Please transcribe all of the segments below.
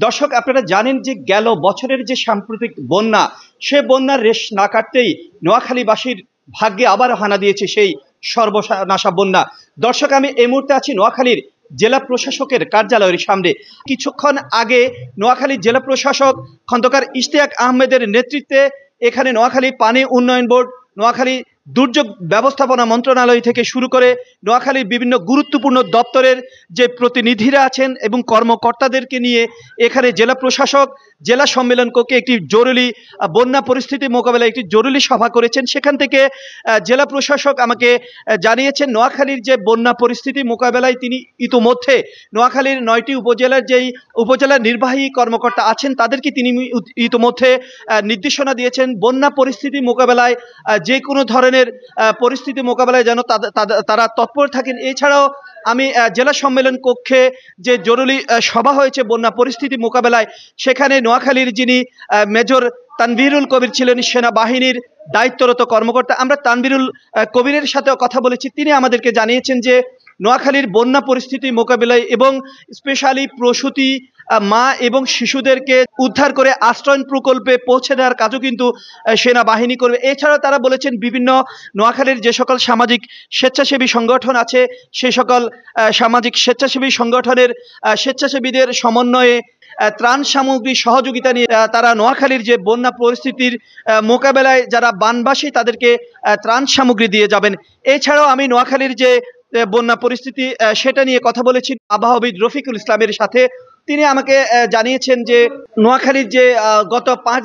দর্শক, আপনারা জানেন যে গেল বছরের যে সাম্প্রতিক বন্যা, সে বন্যার রেশ না কাটতেই নোয়াখালীবাসীর ভাগ্যে আবার হানা দিয়েছে সেই সর্বনাশা বন্যা। দর্শক, আমি এই মুহূর্তে আছি নোয়াখালীর জেলা প্রশাসকের কার্যালয়ের সামনে। কিছুক্ষণ আগে নোয়াখালীর জেলা প্রশাসক খন্দকার ইশতিয়াক আহমেদের নেতৃত্বে এখানে নোয়াখালী পানি উন্নয়ন বোর্ড, নোয়াখালী দুর্যোগ ব্যবস্থাপনা মন্ত্রণালয় থেকে শুরু করে নোয়াখালীর বিভিন্ন গুরুত্বপূর্ণ দপ্তরের যে প্রতিনিধিরা আছেন এবং কর্মকর্তাদেরকে নিয়ে এখানে জেলা প্রশাসক জেলা সম্মেলন কক্ষে একটি জরুরি বন্যা পরিস্থিতি মোকাবেলায় একটি জরুরি সভা করেছেন। সেখান থেকে জেলা প্রশাসক আমাকে জানিয়েছেন নোয়াখালীর যে বন্যা পরিস্থিতি মোকাবেলায় তিনি ইতোমধ্যে নোয়াখালীর 9টি উপজেলার যেই উপজেলা নির্বাহী কর্মকর্তা আছেন তাদেরকে তিনি ইতোমধ্যে নির্দেশনা দিয়েছেন বন্যা পরিস্থিতি মোকাবেলায় যে কোনো ধরনের পরিস্থিতি মোকাবেলায় যেন তারা তৎপর থাকেন। এছাড়াও আমি জেলা সম্মেলন কক্ষে যে জরুরি সভা হয়েছে বন্যা পরিস্থিতি মোকাবেলায়, সেখানে নোয়াখালীর যিনি মেজর তানভীরুল কবির ছিলেন সেনাবাহিনীর দায়িত্বরত কর্মকর্তা, আমরা তানভীরুল কবিরের সাথেও কথা বলেছি। তিনি আমাদেরকে জানিয়েছেন যে নোয়াখালীর বন্যা পরিস্থিতি মোকাবিলায় এবং স্পেশালি প্রসূতি মা এবং শিশুদেরকে উদ্ধার করে আশ্রয় প্রকল্পে পৌঁছে দেওয়ার কাজও কিন্তু সেনাবাহিনী করবে। এছাড়াও তারা বলেছেন বিভিন্ন নোয়াখালীর যে সকল সামাজিক স্বেচ্ছাসেবী সংগঠন আছে সে সকল সামাজিক স্বেচ্ছাসেবী সংগঠনের স্বেচ্ছাসেবীদের সমন্বয়ে ত্রাণ সামগ্রী সহযোগিতা নিয়ে তারা নোয়াখালীর যে বন্যা পরিস্থিতির মোকাবেলায় যারা বানবাসী তাদেরকে ত্রাণ সামগ্রী দিয়ে যাবেন। এছাড়াও আমি নোয়াখালীর যে বন্যা পরিস্থিতি সেটা নিয়ে কথা বলেছি আবহাওয়াবিদ রফিকুল ইসলামের সাথে। তিনি আমাকে জানিয়েছেন যে নোয়াখালীর যে গত 5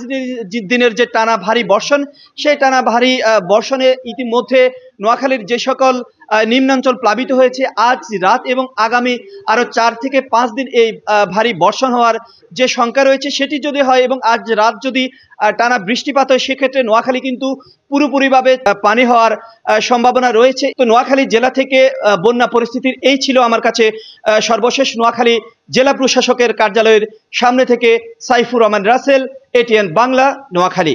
দিনের যে টানা ভারী বর্ষণ, সেই টানা ভারী বর্ষণে ইতিমধ্যে নোয়াখালীর যে সকল নিম্নাঞ্চল প্লাবিত হয়েছে, আজ রাত এবং আগামী আরও 4 থেকে 5 দিন এই ভারী বর্ষণ হওয়ার যে শঙ্কা রয়েছে সেটি যদি হয় এবং আজ রাত যদি টানা বৃষ্টিপাত হয় সেক্ষেত্রে নোয়াখালী কিন্তু পুরোপুরিভাবে পানি হওয়ার সম্ভাবনা রয়েছে। তো নোয়াখালী জেলা থেকে বন্যা পরিস্থিতির এই ছিল আমার কাছে সর্বশেষ। নোয়াখালী জেলা প্রশাসকের কার্যালয়ের সামনে থেকে সাইফুর রহমান রাসেল, এটিএন বাংলা, নোয়াখালী।